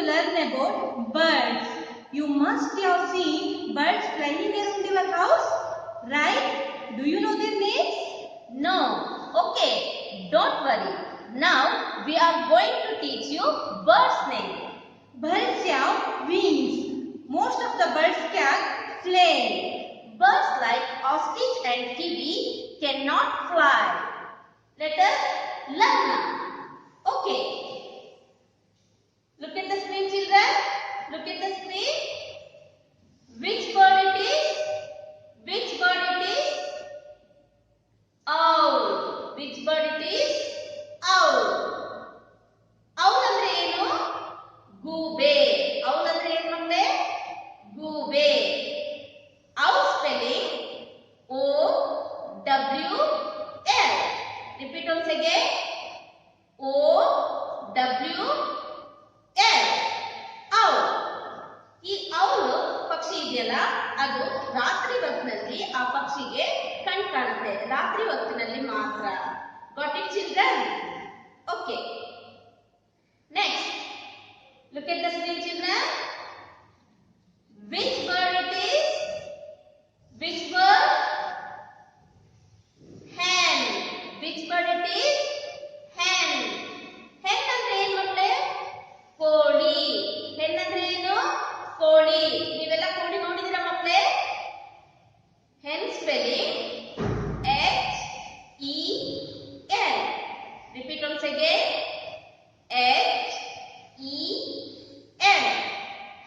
learn about birds. You must have seen birds flying around your house, right? Do you know their names? No. Okay, don't worry. Now we are going to teach you birds' name. Birds have wings. Most of the birds can fly. Birds like ostrich and kiwi cannot fly. Let us learn now. Okay. Look at the screen, children. Look at the screen. Which bird it is? Which bird it is? Owl. Which bird it is? Owl. Owl andre enu? Gube. Owl andre enu makkale? Gube. Owl spelling O-W-L. Repeat once again. O-W-L. Owl. ಈ owl ಪಕ್ಷಿ ಇದೆಯಲ್ಲ ಅದು ರಾತ್ರಿ ಹೊತ್ತಿನಲ್ಲಿ ಆ ಪಕ್ಷಿಗೆ ಕಣ್ ಕಾಣುತ್ತೆ. ರಾತ್ರಿ ಹೊತ್ತಿನಲ್ಲಿ ಮಾತ್ರ. Got it, children? Okay. Next. Look at the screen, children. Which bird it is? Which bird? Hen. Which bird it is? Hen. Hen ಅಂದ್ರೆ ಏನು ಮಕ್ಕಳೇ? ಕೋಳಿ. hen ಅಂದ್ರೆ ಏನು? ಕೋಳಿ. ನೀವೆಲ್ಲ ಕೋಳಿ ನೋಡಿದಿರಾ ಮಕ್ಕಳೇ? hen spelling H-E-N. Repeat once again. H-E-N.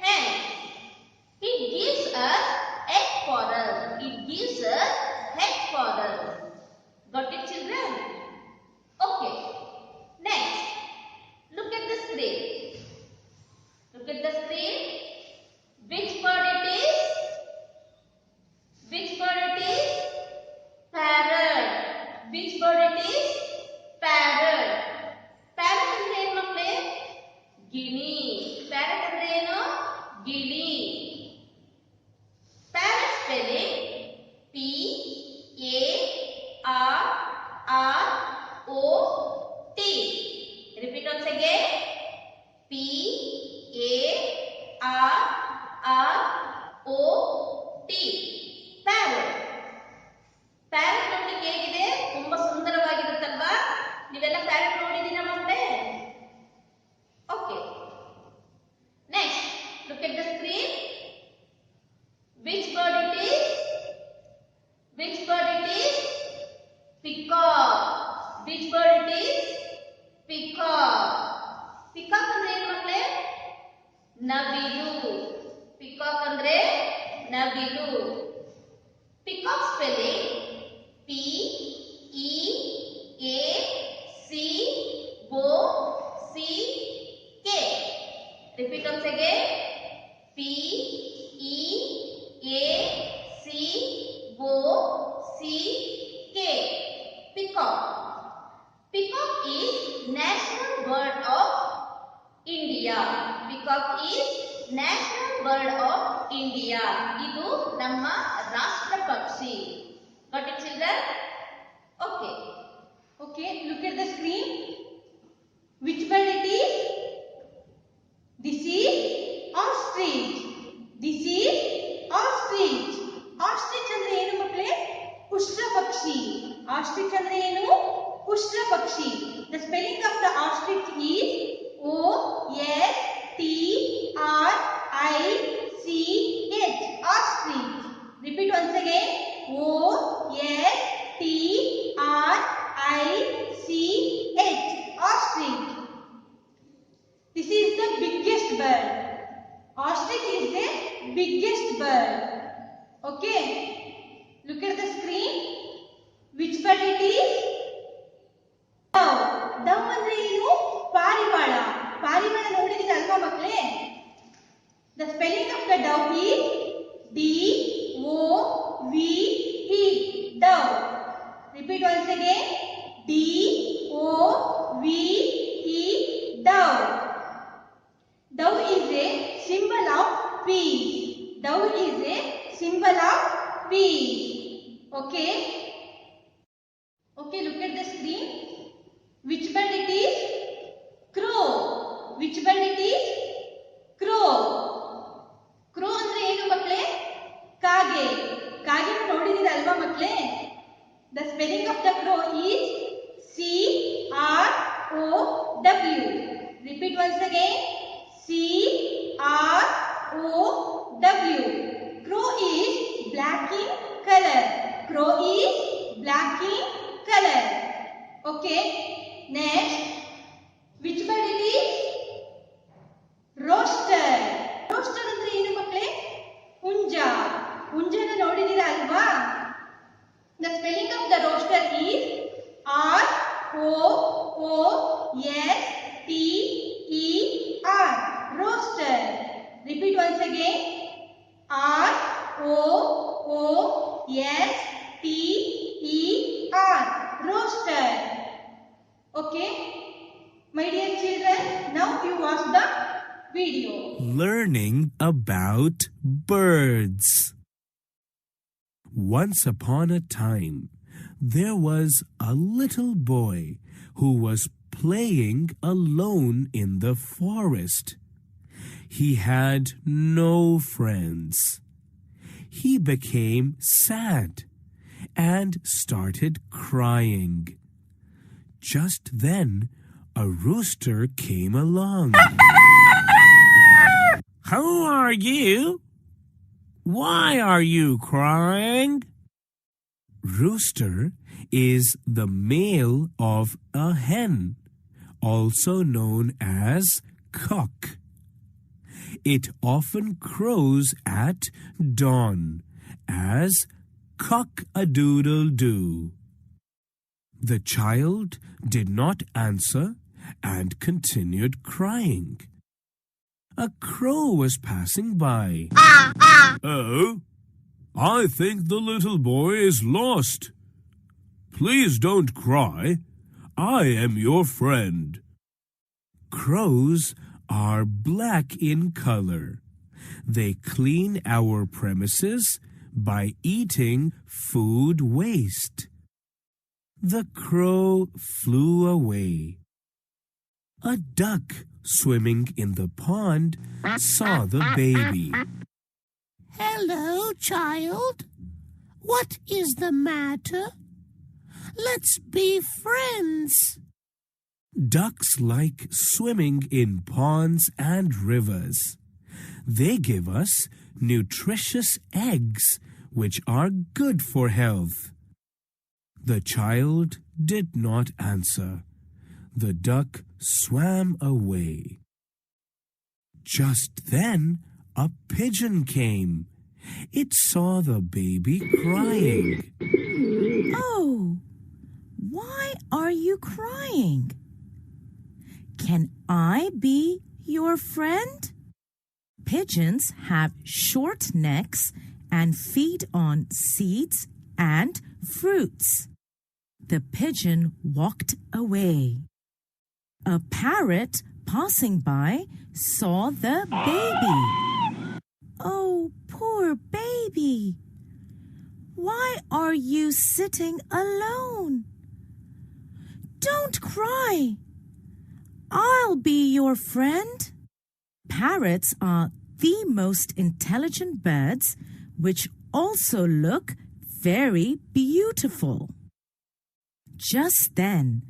Hen. It gives us egg for us. It gives us egg for us. Got it, children? Okay. Next. Look at the screen. Look at the screen. Which bird it is? Which bird it is? Parrot. Which bird it is? Parrot. Parrot ಅಂದ್ರೆ ಏನು ಮಕ್ಕಳೇ? ಗಿಣಿ. Parrot ಅಂದ್ರೆ ಏನು? ಗಿಣಿ. Parrot spelling P-A-R-R-O-T. Repeat once again. P-A-R-R-O-T. Parrot. Parrot ನೋಡ್ಲಿಕ್ಕೆ ಹೇಗಿದೆ? ತುಂಬಾ ಸುಂದರವಾಗಿರುತ್ತಲ್ವಾ? ನೀವೆಲ್ಲ parrot ನೋಡಿದ್ದೀರಾ ಮಕ್ಕಳೇ? Okay. Next, look at the screen. Which bird it is? Which bird it is? Peacock. Which bird it is? Peacock. Peacock ಅಂದ್ರೆ ಏನು ಮಕ್ಕಳೇ? ನವಿಲು. Peacock ಅಂದ್ರೆ ನವಿಲು. Peacock spelling P-E-A-C-O-C-K. Repeat once again. P-E-A-C-O-C-K. Peacock. Peacock is national bird of India. Peacock is national bird of India. ಇದು ನಮ್ಮ ರಾಷ್ಟ್ರ ಪಕ್ಷಿ. Got it, children? Okay. Okay, look at the screen. Which bird it is? This is ostrich. This is ostrich. Ostrich ಅಂದ್ರೆ ಏನು ಮಕ್ಕಳೇ? ಉಷ್ಟ್ರ ಪಕ್ಷಿ. Ostrich ಅಂದ್ರೆ ಏನು? ಉಷ್ಟ್ರ ಪಕ್ಷಿ. The spelling of the ostrich is O-S-T-R-I-C-H. Ostrich. Repeat once again. O-S-T-R-I-C-H. Ostrich. This is the biggest bird. Ostrich is the biggest bird. Okay. Look at the screen. Which bird it is? Dove. Dove ಅಂದ್ರೆ ಏನು? ಪಾರಿವಾಳ. ಪಾರಿವಾಳ ನೋಡಿದ್ದೀರಾ ಅಲ್ವಾ ಮಕ್ಕಳೇ? The spelling of the dove is D-O-V-E. Dove. Repeat once again. D-O-V-E. Dove. Dove is a symbol of peace. Dove is a symbol of peace. Okay. Okay, look at the screen. Which bird it is? Crow. Which bird it is? R-O-O-S-T-E-R. Rooster. Okay? My dear children, now you watch the video. Learning about birds. Once upon a time, there was a little boy who was playing alone in the forest. He had no friends. He became sad and started crying. Just then, a rooster came along. Who are you? Why are you crying? Rooster is the male of a hen, also known as cock. It often crows at dawn as cock-a-doodle-doo. The child did not answer and continued crying. A crow was passing by. Oh, I think the little boy is lost. Please don't cry. I am your friend. Crows are black in color. They clean our premises by eating food waste. The crow flew away. A duck swimming in the pond saw the baby. Hello, child. What is the matter? Let's be friends. Ducks like swimming in ponds and rivers. They give us nutritious eggs, which are good for health. The child did not answer. The duck swam away. Just then, a pigeon came. It saw the baby crying. Oh, why are you crying? Can I be your friend? Pigeons have short necks and feed on seeds and fruits. The pigeon walked away. A parrot passing by saw the baby. Oh, poor baby. Why are you sitting alone? Don't cry. I'll be your friend. Parrots are the most intelligent birds, which also look very beautiful. Just then,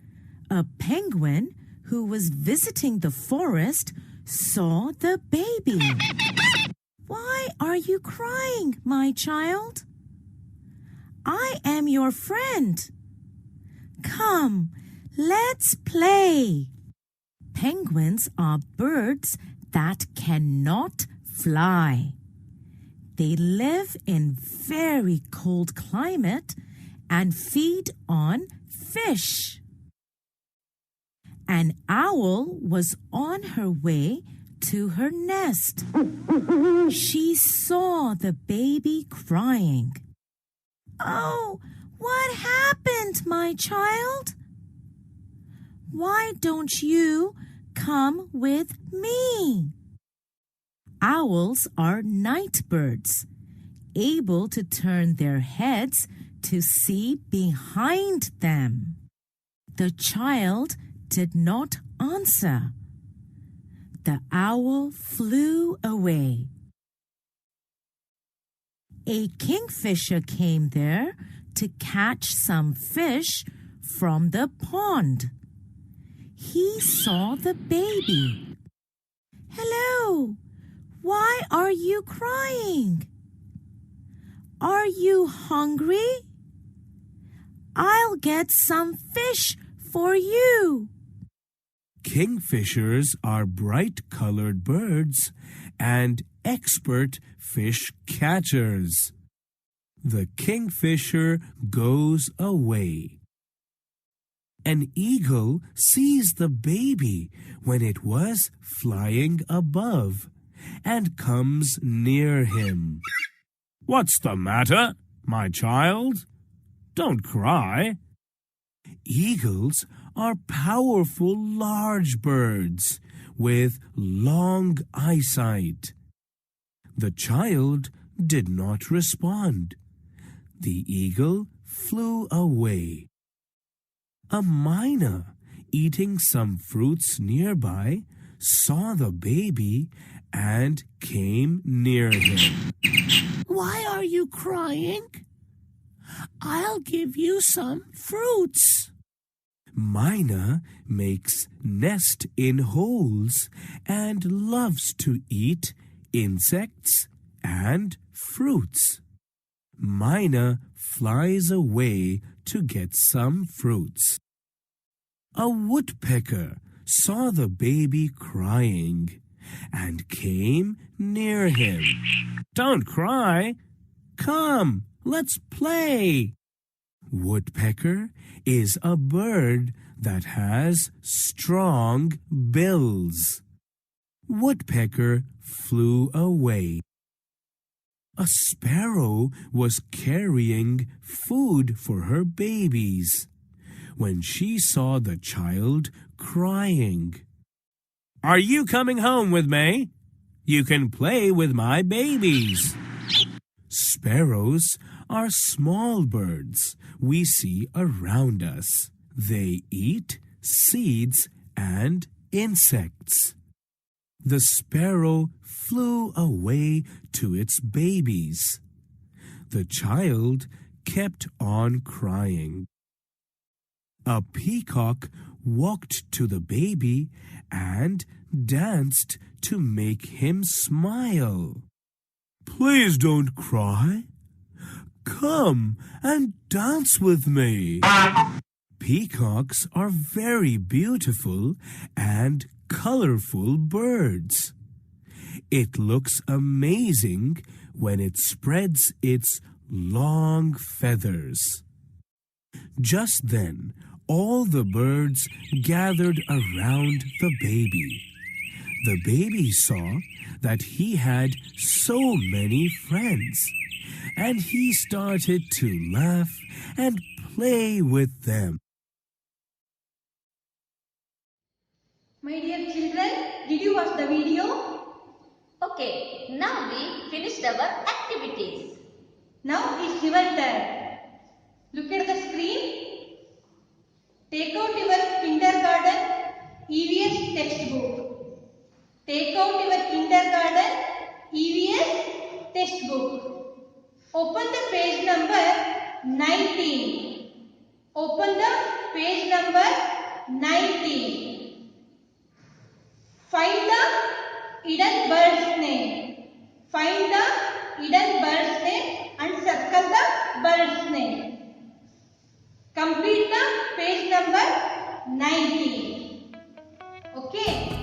a penguin who was visiting the forest saw the baby. Why are you crying, my child? I am your friend. Come, let's play. Penguins are birds that cannot fly. They live in very cold climate and feed on fish. An owl was on her way to her nest. She saw the baby crying. Oh, what happened, my child? Why don't you come with me? Owls are night birds, able to turn their heads to see behind them. The child did not answer. The owl flew away. A kingfisher came there to catch some fish from the pond. He saw the baby. Hello, why are you crying? Are you hungry? I'll get some fish for you. Kingfishers are bright-colored birds and expert fish catchers. The kingfisher goes away. An eagle sees the baby when it was flying above and comes near him. What's the matter, my child? Don't cry. Eagles are powerful large birds with long eyesight. The child did not respond. The eagle flew away. A myna eating some fruits nearby saw the baby and came near him. Why are you crying? I'll give you some fruits. Myna makes nest in holes and loves to eat insects and fruits. Myna flies away to get some fruits. A woodpecker saw the baby crying and came near him. Don't cry. Come, let's play. Woodpecker is a bird that has strong bills. Woodpecker flew away. A sparrow was carrying food for her babies when she saw the child crying. Are you coming home with me? You can play with my babies. Sparrows are small birds we see around us. They eat seeds and insects. The sparrow flew away to its babies. The child kept on crying. A peacock walked to the baby and danced to make him smile. Please don't cry. Come and dance with me. Peacocks are very beautiful and colorful birds. It looks amazing when it spreads its long feathers. Just then, all the birds gathered around the baby. The baby saw that he had so many friends, and he started to laugh and play with them. My dear children, did you watch the video? Okay, now we finished our activities. Now it's your turn. Look at the screen. Take out your kindergarten EVS textbook. Take out your kindergarten EVS textbook. Open the page number 19. Open the page number 19. Find the hidden bird's name. Find the hidden bird's name and circle the bird's name. Complete the page number 19. Okay.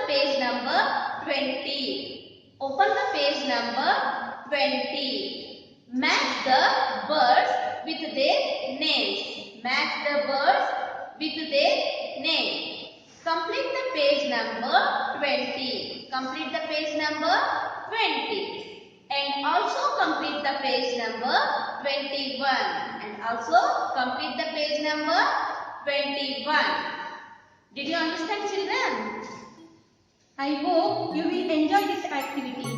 page number 20. Open the page number 20. Match the birds with their names. Match the birds with their name. Complete the page number 20. Complete the page number 20. And also complete the page number 21. And also complete the page number 21. Did you understand, children? I hope you will enjoy this activity.